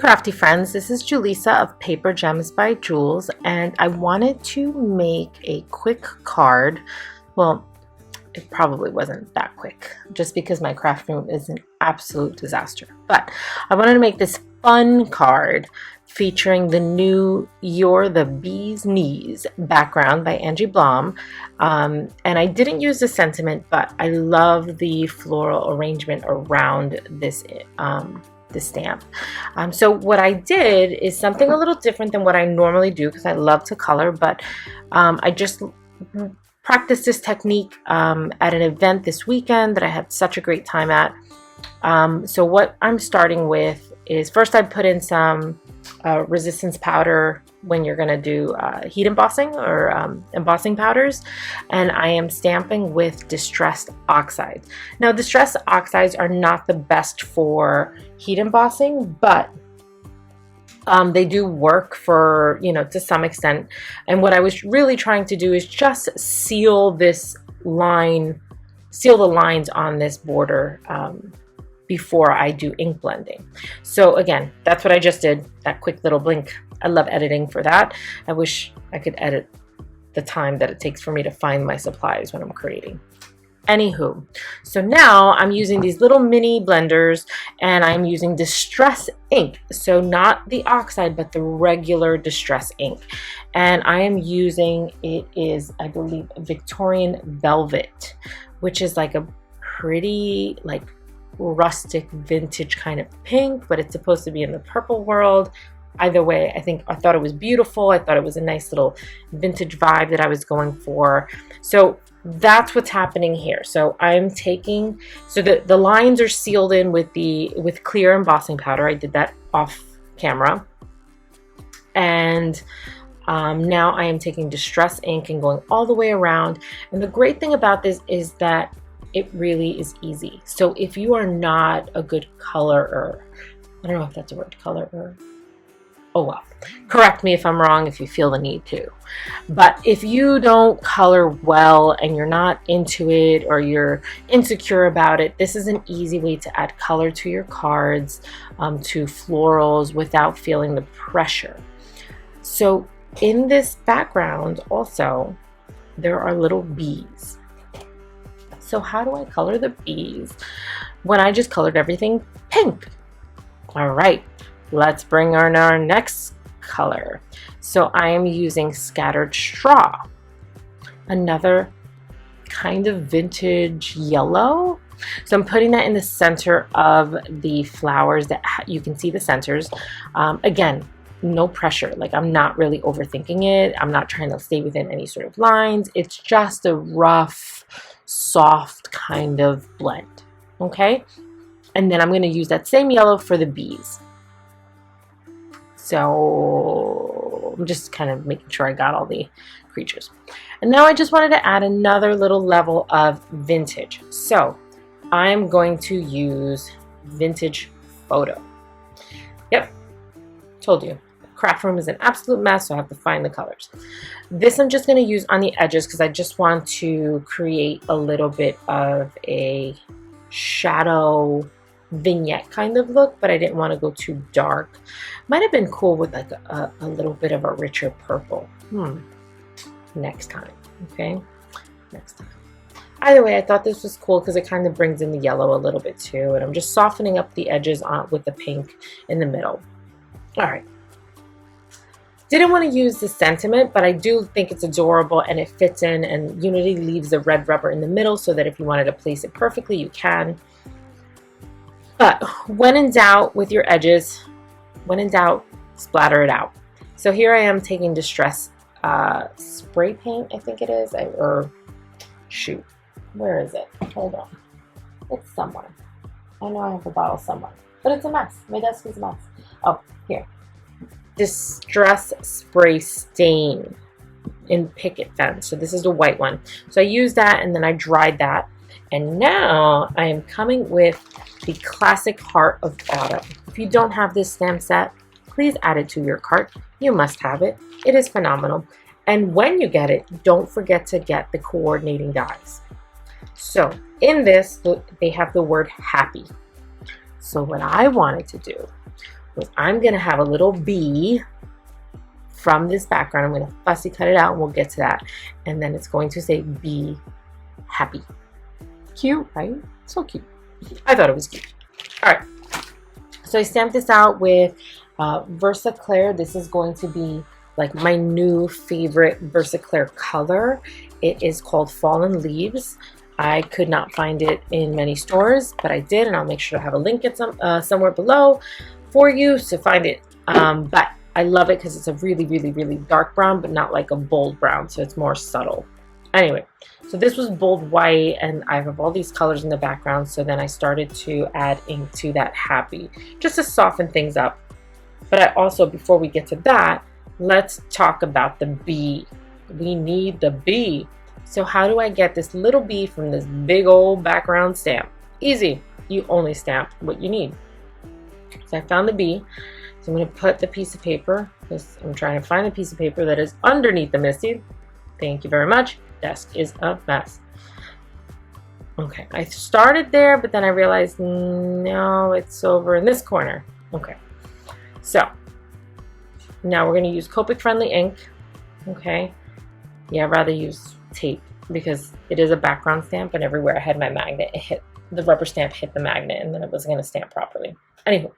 Crafty Friends, this is Julissa of Paper Gems by Jules, and I wanted to make a quick card. Well, it probably wasn't that quick, just because my craft room is an absolute disaster. But I wanted to make this fun card featuring the new You're the Bee's Knees background by Angie Blom. And I didn't use the sentiment, but I love the floral arrangement around this the stamp. So what I did is something a little different than what I normally do, because I love to color, but I just practiced this technique at an event this weekend that I had such a great time at. So what I'm starting with is, first I put in some resistance powder when you're going to do heat embossing or embossing powders, and I am stamping with distressed oxides. Now, distressed oxides are not the best for heat embossing, but they do work for, to some extent. And what I was really trying to do is just seal this line, seal the lines on this border before I do ink blending. So again, that's what I just did, that quick little blink. I love editing for that. I wish I could edit the time that it takes for me to find my supplies when I'm creating. Anywho, so now I'm using these little mini blenders, and I'm using distress ink. So not the Oxide, but the regular distress ink. And I am using, it is, I believe, Victorian Velvet, which is like a pretty, like, rustic vintage kind of pink, but it's supposed to be in the purple world. Either way, I thought it was beautiful. I thought it was a nice little vintage vibe that I was going for. So that's what's happening here. So I'm taking, so the lines are sealed in with clear embossing powder. I did that off camera. And now I am taking distress ink and going all the way around. And the great thing about this is that it really is easy. So if you are not a good colorer, I don't know if that's a word, colorer. Oh well, correct me if I'm wrong if you feel the need to. But if you don't color well and you're not into it, or you're insecure about it, this is an easy way to add color to your cards, to florals, without feeling the pressure. So in this background also, there are little bees. So how do I color the bees when I just colored everything pink? All right, let's bring on our next color. So I am using Scattered Straw, another kind of vintage yellow. So I'm putting that in the center of the flowers that you can see the centers. Again, no pressure. Like, I'm not really overthinking it. I'm not trying to stay within any sort of lines. It's just a rough, soft kind of blend. Okay, and then I'm going to use that same yellow for the bees. So I'm just kind of making sure I got all the creatures. And now I just wanted to add another little level of vintage. So I'm going to use Vintage Photo. Yep, told you. Craft room is an absolute mess, so I have to find the colors. This I'm just going to use on the edges because I just want to create a little bit of a shadow vignette kind of look, but I didn't want to go too dark. Might have been cool with like a little bit of a richer purple. Next time, okay? Next time. Either way, I thought this was cool because it kind of brings in the yellow a little bit too, and I'm just softening up the edges with the pink in the middle. All right. Didn't want to use the sentiment, but I do think it's adorable and it fits in, and Unity leaves the red rubber in the middle so that if you wanted to place it perfectly, you can. But when in doubt with your edges, when in doubt, splatter it out. So here I am taking Distress spray paint, I think it is, or shoot, where is it? Hold on. It's somewhere. I know I have a bottle somewhere, but it's a mess. My desk is a mess. Oh, here. Distress Spray Stain in Picket Fence. So this is the white one. So I used that and then I dried that. And now I am coming with the classic Heart of Autumn. If you don't have this stamp set, please add it to your cart. You must have it. It is phenomenal. And when you get it, don't forget to get the coordinating dies. So in this, they have the word happy. So what I wanted to do is I'm going to have a little bee from this background. I'm going to fussy cut it out and we'll get to that. And then it's going to say be happy. Cute, right? So cute. I thought it was cute. All right. So I stamped this out with Versaclear. This is going to be like my new favorite Versaclear color. It is called Fallen Leaves. I could not find it in many stores, but I did, and I'll make sure to have a link at somewhere below for you to find it. But I love it because it's a really, really, really dark brown, but not like a bold brown, so it's more subtle. Anyway, so this was bold white, and I have all these colors in the background, so then I started to add ink to that happy, just to soften things up. But I also, before we get to that, let's talk about the bee. We need the bee. So how do I get this little bee from this big old background stamp? Easy. You only stamp what you need. So I found the bee. So I'm going to put the piece of paper, because I'm trying to find a piece of paper that is underneath the Misty. Thank you very much. Desk is a mess. Okay, I started there, but then I realized, no, it's over in this corner. Okay, so now we're going to use Copic friendly ink. Okay, yeah, I'd rather use tape because it is a background stamp, and everywhere I had my magnet, it hit the rubber stamp, hit the magnet, and then it wasn't going to stamp properly. Anyway,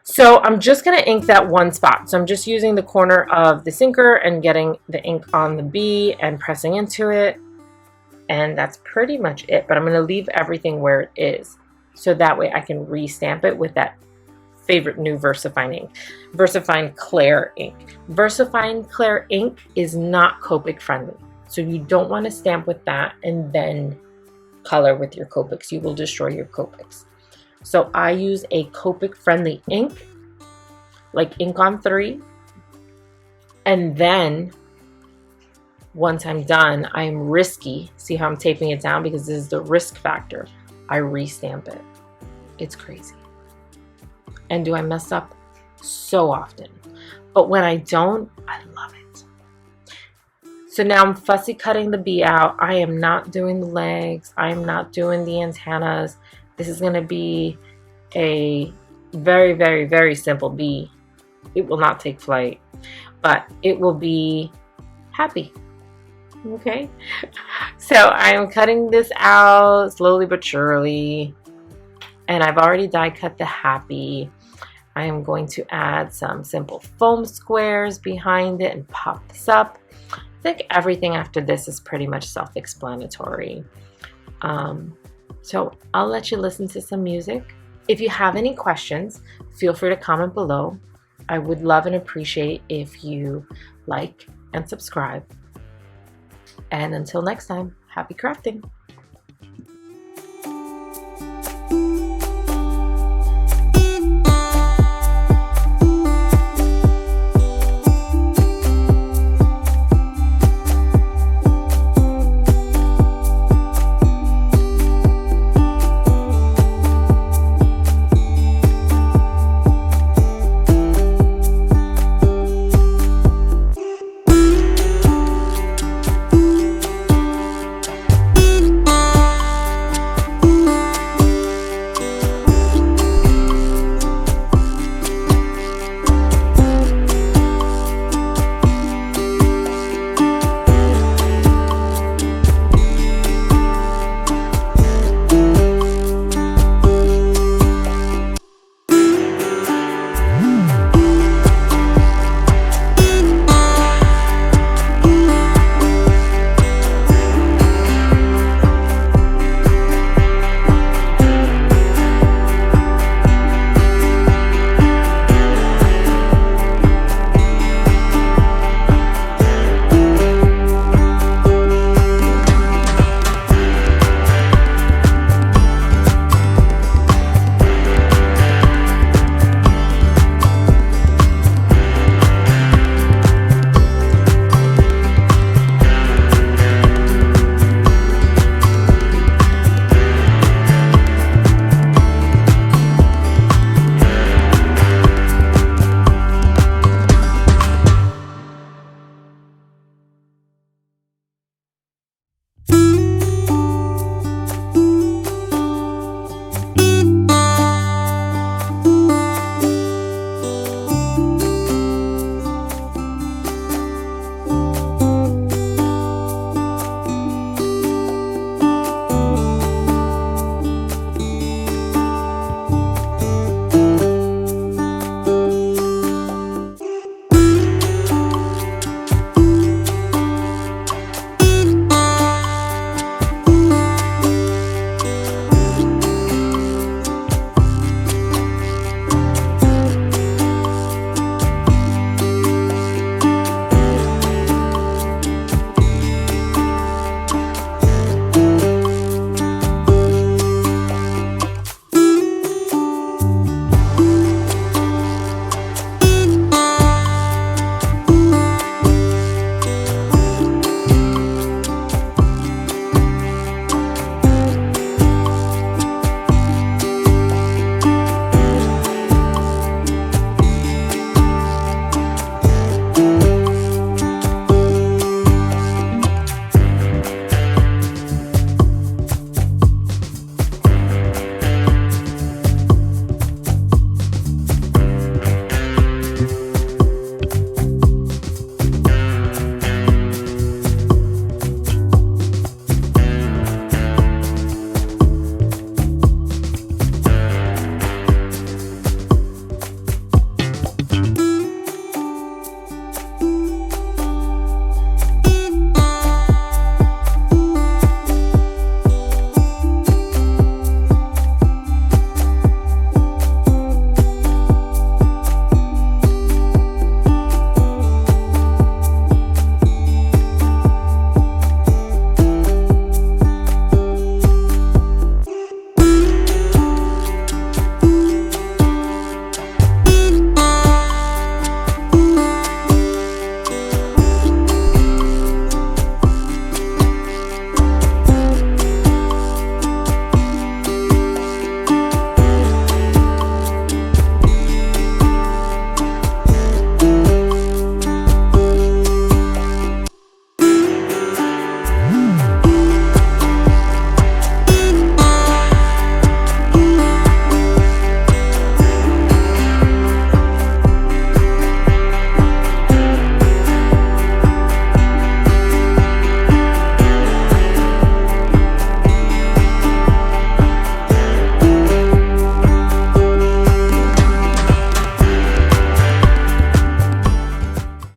so I'm just going to ink that one spot. So I'm just using the corner of this inker and getting the ink on the bee and pressing into it, and that's pretty much it. But I'm going to leave everything where it is, so that way I can re-stamp it with that favorite new VersaFine ink, VersaFine Clair ink. VersaFine Clair ink is not Copic friendly, so you don't want to stamp with that and then color with your Copics. You will destroy your Copics. So I use a Copic friendly ink, like Ink on 3, and then once I'm done, I'm risky. See how I'm taping it down, because this is the risk factor. I re-stamp it. It's crazy. And do I mess up? So often. But when I don't, I love it. So now I'm fussy cutting the bee out. I am not doing the legs. I am not doing the antennas. This is going to be a very, very, very simple bee. It will not take flight, but it will be happy. Okay. So I am cutting this out slowly but surely. And I've already die cut the happy. I am going to add some simple foam squares behind it and pop this up. I think everything after this is pretty much self-explanatory. So I'll let you listen to some music. If you have any questions, feel free to comment below. I would love and appreciate if you like and subscribe. And until next time, happy crafting.